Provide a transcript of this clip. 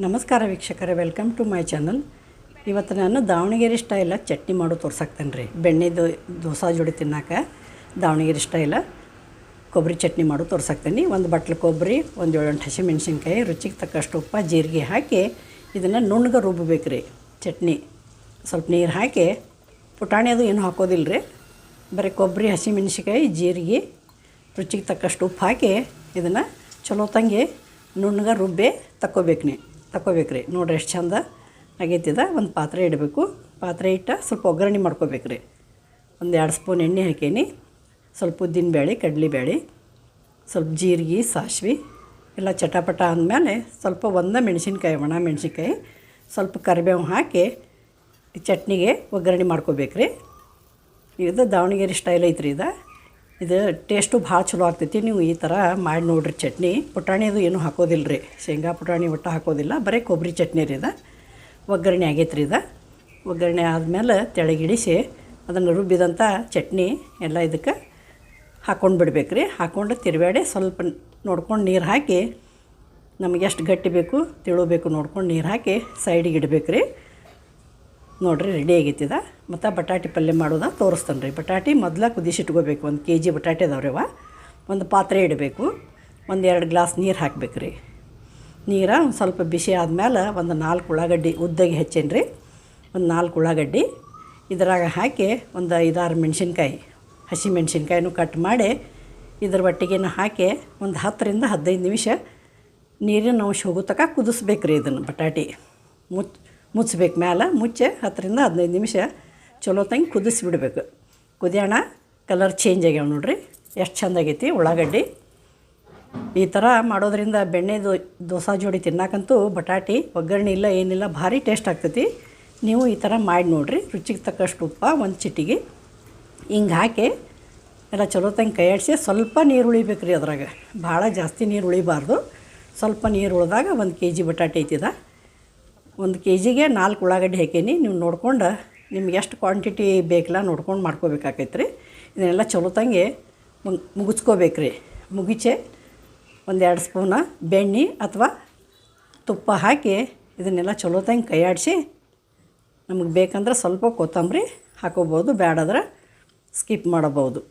ನಮಸ್ಕಾರ ವೀಕ್ಷಕರೇ, welcome to my channel. ಇವತ್ತು ನಾನು ದಾವಣಗೆರೆ ಸ್ಟೈಲ ಚಟ್ನಿ ಮಾಡೋ ತೋರ್ಸಾಕ್ತೇನೆ ರೀ. ಬೆಣ್ಣೆದು ದೋಸೆ ಜೋಡಿ ತಿನ್ನಕ್ಕೆ ದಾವಣಗೆರೆ ಸ್ಟೈಲ ಕೊಬ್ಬರಿ ಚಟ್ನಿ ಮಾಡೋ ತೋರ್ಸಾಕ್ತೇನೆ. ಒಂದು ಬಟ್ಲು ಕೊಬ್ಬರಿ, ಒಂದು 7-8 ಹಸಿಮೆಣ್ಸಿನ್ಕಾಯಿ, ರುಚಿಗೆ ತಕ್ಕಷ್ಟು ಉಪ್ಪು, ಜೀರಿಗೆ ಹಾಕಿ ಇದನ್ನು ನುಣ್ಣಗೆ ರುಬ್ಬಬೇಕು ರೀ. ಚಟ್ನಿ ಸ್ವಲ್ಪ ನೀರು ಹಾಕಿ, ಪುಟಾಣಿ ಅದು ಏನು ಹಾಕೋದಿಲ್ಲ ರೀ. ಬರೀ ಕೊಬ್ಬರಿ, ಹಸಿಮೆಣ್ಸಿನ್ಕಾಯಿ, ಜೀರಿಗೆ, ರುಚಿಗೆ ತಕ್ಕಷ್ಟು ಉಪ್ಪು ಹಾಕಿ ಇದನ್ನು ಚಲೋ ತಂಗಿ ನುಣ್ಣಗೆ ರುಬ್ಬಿ ತಕ್ಕೋಬೇಕು ರೀ. ನೋಡಿರಿ ಎಷ್ಟು ಚಂದ ಆಗೈತಿದ. ಒಂದು ಪಾತ್ರೆ ಇಡಬೇಕು. ಪಾತ್ರೆ ಇಟ್ಟು ಸ್ವಲ್ಪ ಒಗ್ಗರಣೆ ಮಾಡ್ಕೋಬೇಕು ರೀ. ಒಂದು 2 ಸ್ಪೂನ್ ಎಣ್ಣೆ ಹಾಕೀನಿ. ಸ್ವಲ್ಪ ಉದ್ದಿನಬೇಳೆ, ಕಡಲೆಬೇಳೆ, ಸ್ವಲ್ಪ ಜೀರಿಗೆ, ಸಾಸಿವೆ ಎಲ್ಲ ಚಟಪಟ ಅಂದಮೇಲೆ ಸ್ವಲ್ಪ ಮೆಣಸಿನ್ಕಾಯಿ, ಒಣ ಮೆಣಸಿನ್ಕಾಯಿ, ಸ್ವಲ್ಪ ಕರಿಬೇವು ಹಾಕಿ ಚಟ್ನಿಗೆ ಒಗ್ಗರಣೆ ಮಾಡ್ಕೋಬೇಕು ರೀ. ಇದು ದಾವಣಗೆರೆ ಸ್ಟೈಲ್ ಐತ್ರಿ. ಇದು ಟೇಸ್ಟು ಭಾಳ ಚಲೋ ಆಗ್ತೈತಿ. ನೀವು ಈ ಥರ ಮಾಡಿ ನೋಡಿರಿ. ಚಟ್ನಿ ಪುಟಾಣಿ ಅದು ಏನೂ ಹಾಕೋದಿಲ್ಲ ರೀ. ಶೇಂಗಾ ಪುಟಾಣಿ ಒಟ್ಟು ಹಾಕೋದಿಲ್ಲ, ಬರೀ ಕೊಬ್ಬರಿ ಚಟ್ನಿ ರೀ. ಒಗ್ಗರಣೆ ಆಗೈತೆ ರೀ. ಒಗ್ಗರಣೆ ಆದಮೇಲೆ ತೆಳಗಿಡಿಸಿ ಅದನ್ನು ರುಬ್ಬಿದಂಥ ಚಟ್ನಿ ಎಲ್ಲ ಇದಕ್ಕೆ ಹಾಕ್ಕೊಂಡು ಬಿಡ್ಬೇಕು ರೀ. ಹಾಕ್ಕೊಂಡು ತಿರುವಾಡಿ ಸ್ವಲ್ಪ ನೋಡ್ಕೊಂಡು ನೀರು ಹಾಕಿ, ನಮಗೆ ಎಷ್ಟು ಗಟ್ಟಿ ಬೇಕು ತಿಳಬೇಕು ನೋಡ್ಕೊಂಡು ನೀರು ಹಾಕಿ ಸೈಡಿಗೆ ಇಡಬೇಕು ರೀ. ನೋಡಿರಿ ರೆಡಿ ಆಗೈತಿದ. ಮತ್ತು ಬಟಾಟೆ ಪಲ್ಯ ಮಾಡೋದ ತೋರಿಸ್ತಾನೆ ರೀ. ಬಟಾಟೆ ಮೊದಲ ಕುದಿಸಿಟ್ಕೋಬೇಕು. 1 kg ಬಟಾಟೆ ಅದಾವ್ರವ. ಒಂದು ಪಾತ್ರೆ ಇಡಬೇಕು. 1-2 ಗ್ಲಾಸ್ ನೀರು ಹಾಕ್ಬೇಕು ರೀ. ನೀರು ಒಂದು ಸ್ವಲ್ಪ ಬಿಸಿ ಆದಮೇಲೆ ಒಂದು 4 ಉಳ್ಳಾಗಡ್ಡಿ ಉದ್ದಾಗಿ ಹೆಚ್ಚೇನಿ ರೀ. ಒಂದು 4 ಉಳ್ಳಾಗಡ್ಡಿ ಇದ್ರಾಗ ಹಾಕಿ ಒಂದು 5-6 ಮೆಣಸಿನ್ಕಾಯಿ, ಹಸಿ ಮೆಣಸಿನ್ಕಾಯಿನೂ ಕಟ್ ಮಾಡಿ ಇದ್ರ ಒಟ್ಟಿಗೆನ ಹಾಕಿ ಒಂದು 10ರಿಂದ 15 ನಿಮಿಷ ನೀರಿನ ಅಂಶ ಹೋಗೋ ತನಕ ಕುದಿಸ್ಬೇಕು ರೀ. ಇದನ್ನು ಬಟಾಟೆ ಮುಚ್ಚಬೇಕು. ಮ್ಯಾಲೆ ಮುಚ್ಚೆ 10ರಿಂದ 15 ನಿಮಿಷ ಚಲೋ ತಂಗಿ ಕುದಿಸ್ಬಿಡ್ಬೇಕು. ಕುದಿಯೋಣ ಕಲರ್ ಚೇಂಜ್ ಆಗ್ಯಾವ ನೋಡಿರಿ ಎಷ್ಟು ಚೆಂದ ಆಗೈತಿ ಉಳ್ಳಾಗಡ್ಡಿ. ಈ ಥರ ಮಾಡೋದ್ರಿಂದ ಬೆಣ್ಣೆದು ದೋಸೆ ಜೋಡಿ ತಿನ್ನಕ್ಕಂತೂ ಬಟಾಟೆ ಒಗ್ಗರಣೆ ಇಲ್ಲ ಏನಿಲ್ಲ, ಭಾರಿ ಟೇಸ್ಟ್ ಆಗ್ತೈತಿ. ನೀವು ಈ ಥರ ಮಾಡಿ ನೋಡಿರಿ. ರುಚಿಗೆ ತಕ್ಕಷ್ಟು ಉಪ್ಪು, 1 ಚಿಟಿಗೆ ಹಿಂಗೆ ಹಾಕಿ ಎಲ್ಲ ಚಲೋ ತಂಗಿ ಕೈ ಆಡಿಸಿ ಸ್ವಲ್ಪ ನೀರು ಉಳಿಬೇಕು ರೀ. ಅದ್ರಾಗ ಭಾಳ ಜಾಸ್ತಿ ನೀರು ಉಳಿಬಾರ್ದು. ಸ್ವಲ್ಪ ನೀರು ಉಳಿದಾಗ 1 kg ಬಟಾಟೆ ಐತಿದ. 1 kgಗೆ 4 ಉಳ್ಳಾಗಡ್ಡಿ ಹಾಕೀನಿ. ನೀವು ನೋಡ್ಕೊಂಡು ನಿಮ್ಗೆ ಎಷ್ಟು ಕ್ವಾಂಟಿಟಿ ಬೇಕಲ್ಲ ನೋಡ್ಕೊಂಡು ಮಾಡ್ಕೋಬೇಕಾಕೈತೆ ರೀ. ಇದನ್ನೆಲ್ಲ ಚಲೋ ತಂಗಿ ಮುಗಿಸ್ಕೋಬೇಕು ರೀ. ಮುಗಿಚೆ 1-2 ಸ್ಪೂನ ಬೆಣ್ಣೆ ಅಥವಾ ತುಪ್ಪ ಹಾಕಿ ಇದನ್ನೆಲ್ಲ ಚಲೋ ತಂಗಿ ಕೈ ಆಡಿಸಿ, ನಮಗೆ ಬೇಕಂದ್ರೆ ಸ್ವಲ್ಪ ಕೊತ್ತಂಬರಿ ಹಾಕೋಬೋದು, ಬೇಡಾದ್ರೆ ಸ್ಕಿಪ್ ಮಾಡಬಹುದು.